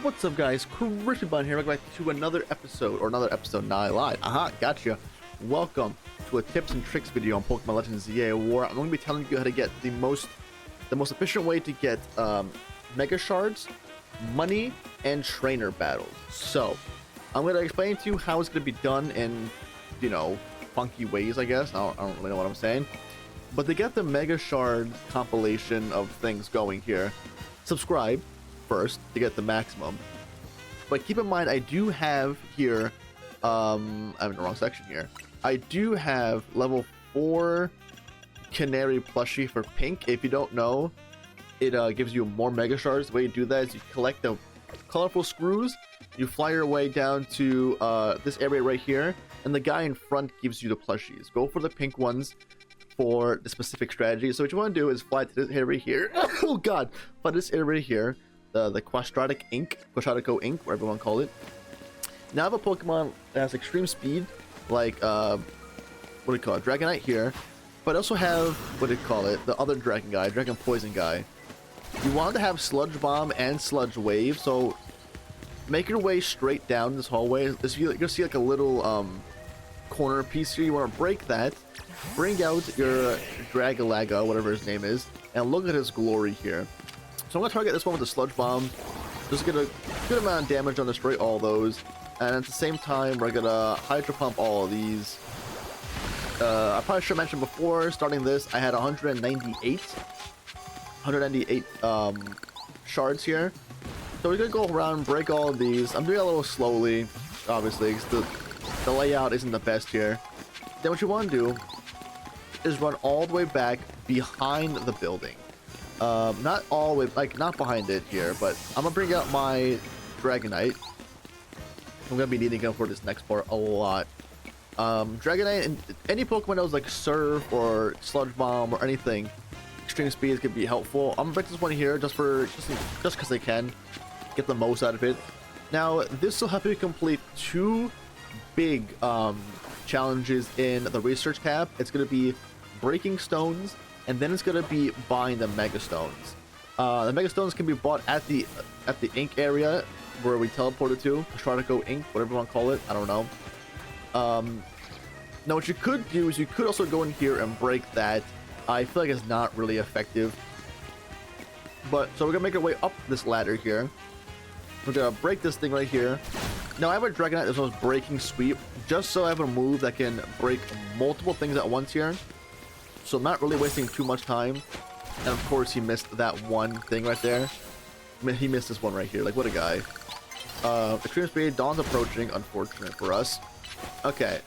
What's up, guys? Christian Bun here. Welcome back to another episode. Nah, I lied. Aha, gotcha. Welcome to a tips and tricks video on Pokemon Legends ZA War. I'm going to be telling you how to get the most efficient way to get Mega Shards, money, and trainer battles. So, I'm going to explain to you how it's going to be done in, funky ways, I guess. I don't really know what I'm saying. But to get the Mega Shard compilation of things going here, subscribe first to get the maximum. But keep in mind, I do have here, I'm in the wrong section here. I do have level 4 Canary plushie for pink. If you don't know, it gives you more Mega Shards. The way you do that is you collect the colorful screws, you fly your way down to this area right here, and the guy in front gives you the plushies. Go for the pink ones for the specific strategy. So what you want to do is fly to this area here. Oh god, fly this area here. The Quadratic Ink, whatever you want to call it. Now I have a Pokemon that has extreme speed, like what do you call it, Dragonite here, but I also have the other Dragon Poison guy. You want to have Sludge Bomb and Sludge Wave, so make your way straight down this hallway. You're gonna see like a little corner piece here. You want to break that, bring out your Dragalaga, whatever his name is, and look at his glory here. So I'm going to target this one with the Sludge Bomb. Just get a good amount of damage on destroy all those. And at the same time, we're going to Hydro Pump all of these. I probably should have mentioned before, starting this, I had 198 shards here. So we're going to go around and break all of these. I'm doing it a little slowly, obviously, because the layout isn't the best here. Then what you want to do is run all the way back behind the building. Not all the way, not behind it here, but I'm gonna bring out my Dragonite. I'm gonna be needing him for this next part a lot. Dragonite and any Pokemon that was like Surf or Sludge Bomb or anything, extreme speed could be helpful. I'm gonna break this one here just because I can get the most out of it. Now this will help you complete 2 big challenges in the research tab. It's gonna be breaking stones, and then it's gonna be buying the Mega Stones. The Mega Stones can be bought at the ink area where we teleported to. Quadratic Ink, whatever you want to call it. I don't know. Now what you could do is you could also go in here and break that. I feel like it's not really effective. But so we're gonna make our way up this ladder here. We're gonna break this thing right here. Now I have a Dragonite that was breaking sweep, just so I have a move that can break multiple things at once here. So I'm not really wasting too much time. And of course he missed that one thing right there. I mean, he missed this one right here. Like, what a guy. Extreme speed, Dawn's approaching. Unfortunate for us. Okay.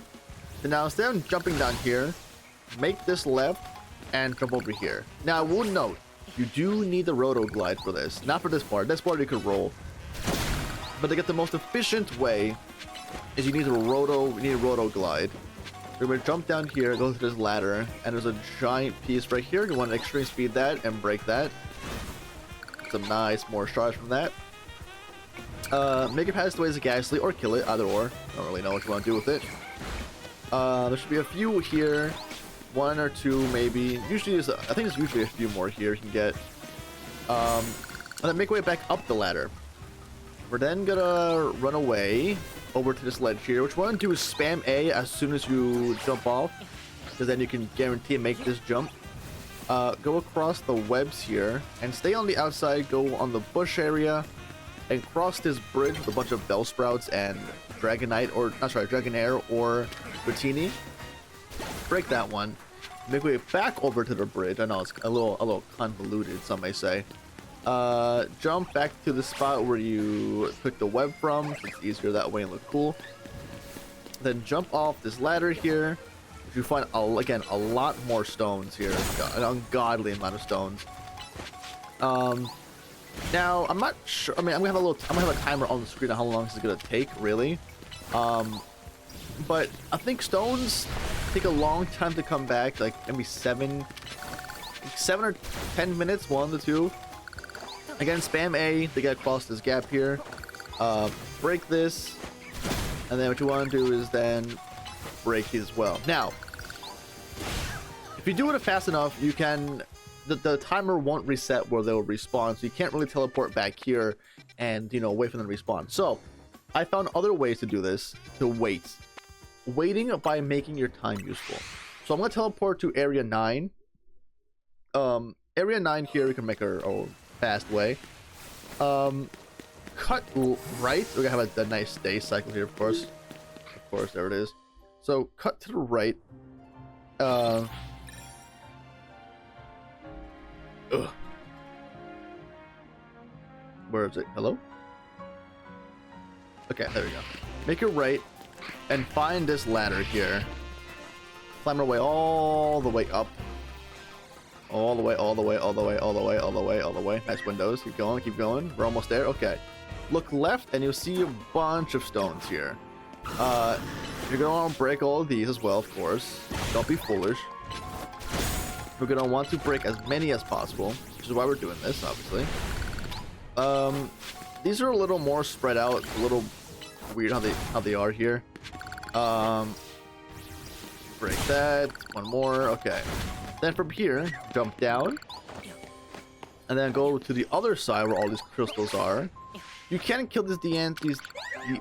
So now instead of jumping down here, make this left and jump over here. Now I will note, you do need the Roto Glide for this. Not for this part. This part you could roll. But to get the most efficient way is you need a Roto Glide. We're going to jump down here, go through this ladder, and there's a giant piece right here. You want to extreme speed that and break that. Some nice more shards from that. Make it pass the ways of Ghastly or kill it, either or. Don't really know what you want to do with it. There should be a few here. 1 or 2 maybe. Usually, I think there's usually a few more here you can get. And then make your way back up the ladder. We're then gonna run away over to this ledge here. What you want to do is spam A as soon as you jump off, because then you can guarantee make this jump. Go across the webs here and stay on the outside. Go on the bush area and cross this bridge with a bunch of Bellsprouts and Dragonite, or not sorry, Dragonair or Butini. Break that one. Make way back over to the bridge. I know it's a little convoluted, some may say. Jump back to the spot where you took the web from. It's easier that way and look cool. Then jump off this ladder here. You find again a lot more stones here, an ungodly amount of stones. Now I'm not sure. I mean, I'm gonna have a timer on the screen on how long this is gonna take, really. But I think stones take a long time to come back, like maybe 7 or 10 minutes, 1 to 2. Again, spam A to get across this gap here. Break this, and then what you want to do is then break these as well. Now, if you do it fast enough, you can the timer won't reset where they'll respawn, so you can't really teleport back here and, you know, wait for them to respawn. So I found other ways to do this, to wait. Waiting by making your time useful. So I'm going to teleport to Area 9. Area 9 here, we can make our own fast way. Cut right. We're going to have a nice day cycle here, of course. Of course, there it is. So cut to the right. Ugh. Where is it? Hello? Okay, there we go. Make it right and find this ladder here. Climb our way all the way up. All the way, all the way, all the way, all the way, all the way, all the way. Nice windows. Keep going, keep going. We're almost there. Okay. Look left and you'll see a bunch of stones here. You're gonna want to break all of these as well, of course. Don't be foolish. We're gonna want to break as many as possible, which is why we're doing this, obviously. These are a little more spread out, a little weird how they are here. Break that. One more. Okay. Then from here, jump down, and then go to the other side where all these crystals are. You can kill these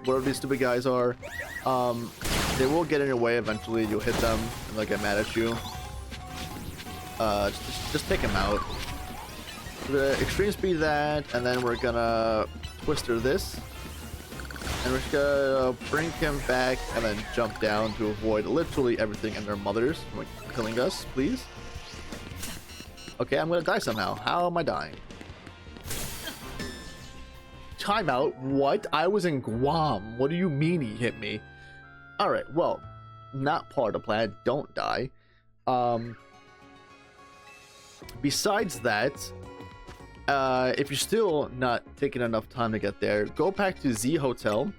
whatever these stupid guys are. They will get in your way eventually. You'll hit them and they'll get mad at you. Just take them out. We're gonna extreme speed that, and then we're gonna twister this, and we're just gonna bring him back and then jump down to avoid literally everything and their mothers from killing us, please. Okay, I'm gonna die somehow. How am I dying? Timeout? What? I was in Guam. What do you mean he hit me? Alright, well, not part of the plan. Don't die. Besides that, if you're still not taking enough time to get there, go back to Z Hotel,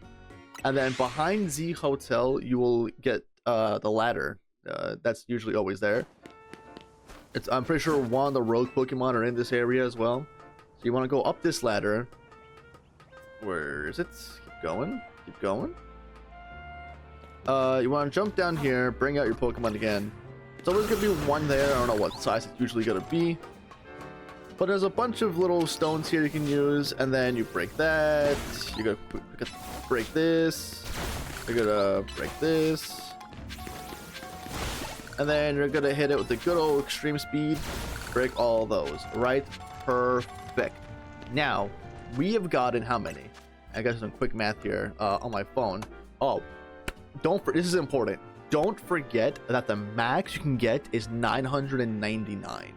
and then behind Z Hotel you will get the ladder. That's usually always there. I'm pretty sure one of the rogue Pokemon are in this area as well. So you want to go up this ladder. Where is it? Keep going. Keep going. You want to jump down here, bring out your Pokemon again. It's always going to be one there. I don't know what size it's usually going to be. But there's a bunch of little stones here you can use, and then you break that. You're gonna break this. You're gonna break this. And then you're gonna hit it with the good old extreme speed. Break all those. Right? Perfect. Now, we have gotten how many? I got some quick math here on my phone. Oh, this is important. Don't forget that the max you can get is 999.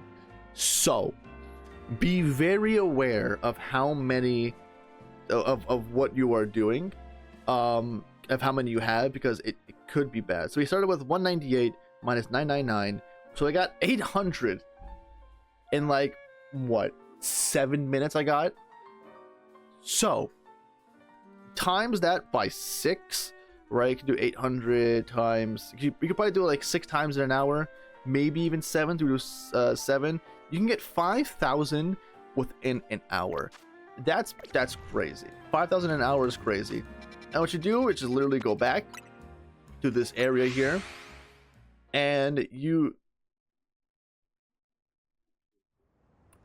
So, be very aware of how many of what you are doing, of how many you have, because it could be bad. So we started with 198 minus 999, so I got 800 in like what, 7 minutes I got. So times that by 6, right? You can do 800 times, you could probably do it like 6 times in an hour, maybe even 7 to do 7. You can get 5,000 within an hour. That's crazy. 5,000 an hour is crazy. And what you do is just literally go back to this area here, and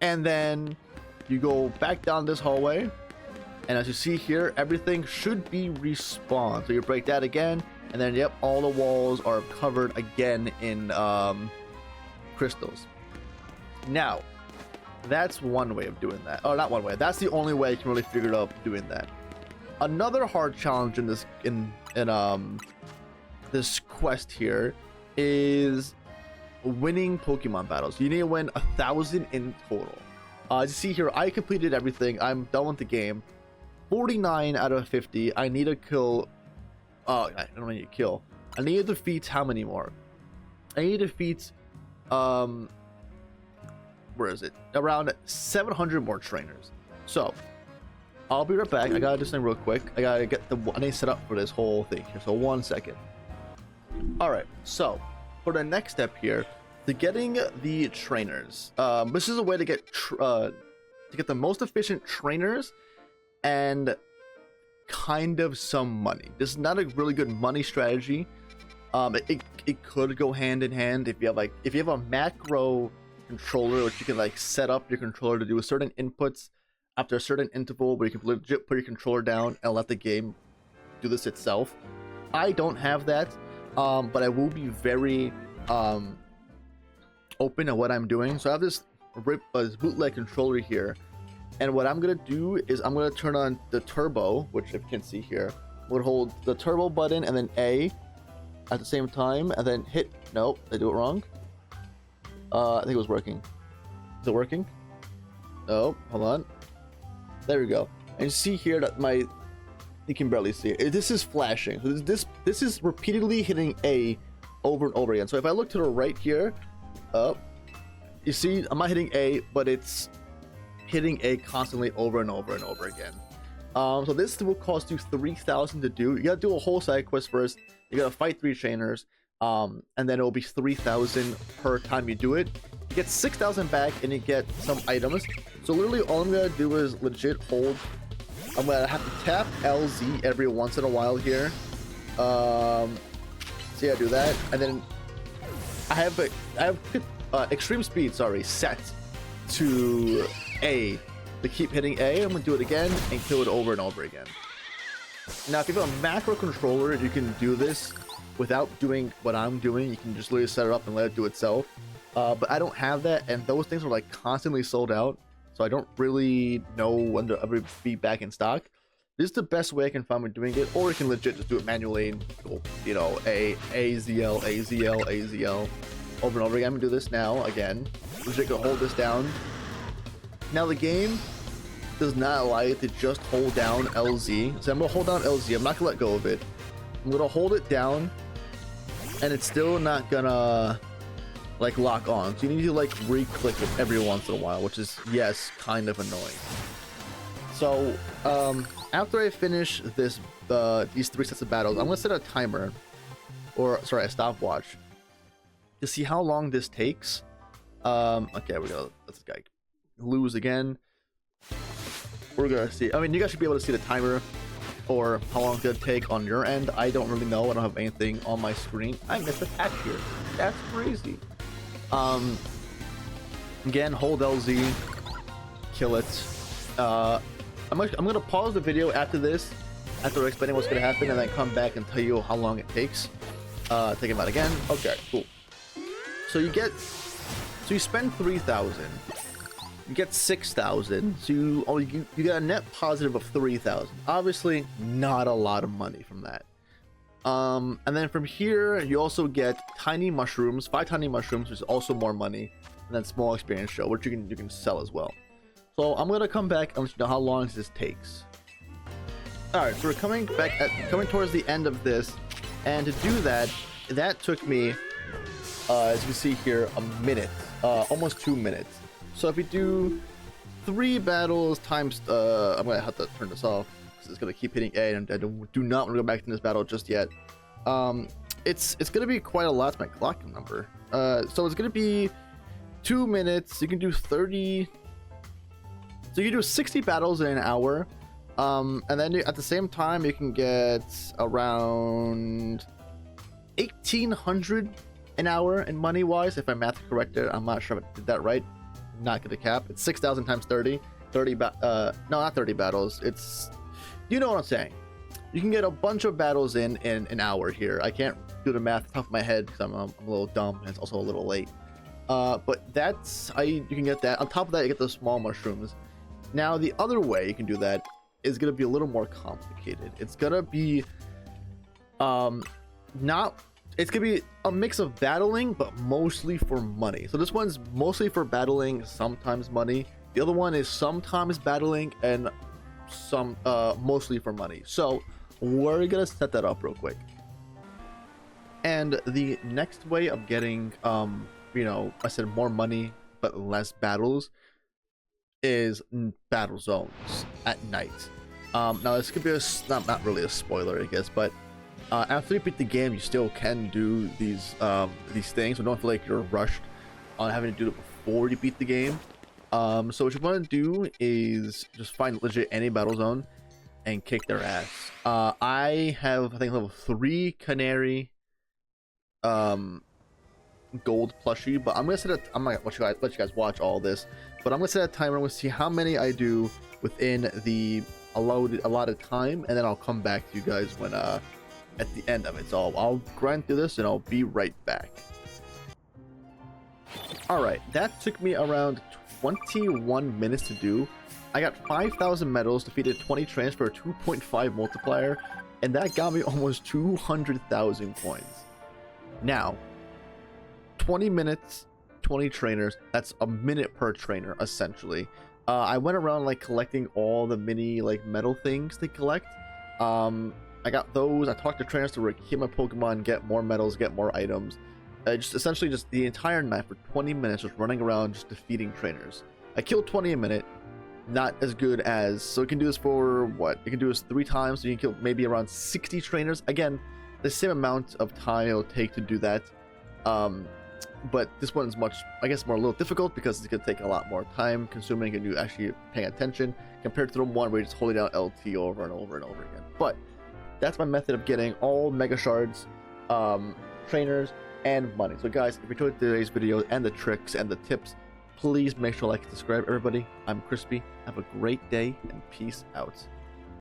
then you go back down this hallway, and as you see here, everything should be respawned. So you break that again, and then yep, all the walls are covered again in crystals. Now, that's one way of doing that. Oh, not one way. That's the only way you can really figure out doing that. Another hard challenge in this this quest here is winning Pokemon battles. You need to win 1,000 in total. As you see here, I completed everything. I'm done with the game. 49 out of 50. I need to kill. I don't need to kill. I need to defeat how many more? I need to defeat. Where is it? Around 700 more trainers. So I'll be right back. I gotta do something real quick. I gotta get I need to set up for this whole thing here. So 1 second. All right. So for the next step here, to getting the trainers, this is a way to get the most efficient trainers and kind of some money. This is not a really good money strategy. It could go hand in hand if you have a macro controller, which you can like set up your controller to do certain inputs after a certain interval where you can legit put your controller down and let the game do this itself. I don't have that, but I will be very open at what I'm doing. So I have this bootleg controller here, and what I'm gonna do is I'm gonna turn on the turbo, which if you can see here, I'm gonna hold the turbo button and then A at the same time, and then hit. Nope, I do it wrong. I think it was working. Is it working? Oh, hold on. There we go. And you see here that you can barely see it. This is flashing. So this is repeatedly hitting A over and over again. So if I look to the right here, you see I'm not hitting A, but it's hitting A constantly over and over and over again. So this will cost you 3,000 to do. You gotta do a whole side quest first. You gotta fight 3 trainers, and then it will be 3,000 per time you do it. You get 6,000 back, and you get some items. So literally all I'm gonna do is legit hold. I'm gonna have to tap LZ every once in a while here. So yeah, do that, and then I have extreme speed, set to A to keep hitting A. I'm gonna do it again and kill it over and over again. Now, if you have a macro controller, you can do this without doing what I'm doing. You can just literally set it up and let it do itself. But I don't have that, and those things are like constantly sold out, so I don't really know when to ever be back in stock. This is the best way I can find when doing it, or you can legit just do it manually and go, you know, AZL, AZL, AZL over and over again. I'm gonna do this now again. Legit go hold this down. Now the game does not allow you to just hold down LZ, so I'm gonna hold down LZ. I'm not gonna let go of it. I'm gonna hold it down, and it's still not gonna like lock on. So you need to like re-click it every once in a while, which is, yes, kind of annoying. So after I finish this these 3 sets of battles, I'm gonna set a timer, or sorry, a stopwatch, to see how long this takes. Okay, we're gonna let this guy lose again. We're gonna see. I mean, you guys should be able to see the timer or how long it's gonna take on your end. I don't really know. I don't have anything on my screen. I missed a patch here. That's crazy. Again, hold LZ, kill it. I'm gonna pause the video after this, after explaining what's gonna happen, and then come back and tell you how long it takes. Take him out again. Okay, cool. So you spend 3,000. You get 6,000. So you get a net positive of 3,000. Obviously, not a lot of money from that. And then from here, you also get tiny mushrooms, 5 tiny mushrooms, which is also more money, and then small experience show, which you can sell as well. So I'm gonna come back and let you know how long this takes. All right, so we're coming towards the end of this, and to do that, that took me, as you can see here, a minute, almost 2 minutes. So if we do 3 battles times, I'm gonna have to turn this off because it's gonna keep hitting A, and I do not want to go back to this battle just yet. It's gonna be quite a lot. My clock number. So it's gonna be 2 minutes. You can do 30. So you can do 60 battles in an hour, and then at the same time you can get around 1,800 an hour in money wise, if my math is correct. I'm not sure if I did that right. I'm not gonna cap. It's 6,000 times 30. No, not 30 battles. It's, you know what I'm saying. You can get a bunch of battles in an hour here. I can't do the math off the top of my head because I'm a little dumb, and it's also a little late. But you can get that. On top of that, you get the small mushrooms. Now, the other way you can do that is going to be a little more complicated. It's going to be it's going to be a mix of battling, but mostly for money. So this one's mostly for battling, sometimes money. The other one is sometimes battling and mostly for money. So we're going to set that up real quick. And the next way of getting, I said more money, but less battles, is battle zones at night. Now this could be not really a spoiler, I guess, but after you beat the game, you still can do these things, so don't feel like you're rushed on having to do it before you beat the game. So what you want to do is just find legit any battle zone and kick their ass. I have, I think, level 3 canary gold plushie, but I'm gonna let you guys watch all this, but I'm gonna set a timer. I'm gonna see how many I do within the allotted time, and then I'll come back to you guys when at the end of it. So I'll grind through this and I'll be right back. Alright, that took me around 21 minutes to do. I got 5,000 medals, defeated 20 trains for a 2.5 multiplier, and that got me almost 200,000 coins. Now, 20 minutes, 20 trainers, that's a minute per trainer, essentially. I went around like collecting all the mini like metal things to collect. I got those. I talked to trainers to keep my Pokemon, get more medals, get more items. Just essentially just the entire night for 20 minutes just running around just defeating trainers. I killed 20 a minute. Not as good as, so you can do this for what? You can do this 3 times, so you can kill maybe around 60 trainers. Again, the same amount of time it'll take to do that. But this one's much, I guess, more a little difficult because it's gonna take a lot more time consuming and you actually paying attention compared to the one where you're just holding down LT over and over and over again. But that's my method of getting all Mega Shards, trainers, and money. So guys, if you enjoyed today's video and the tricks and the tips, please make sure to like and subscribe, everybody. I'm Crispy. Have a great day and peace out.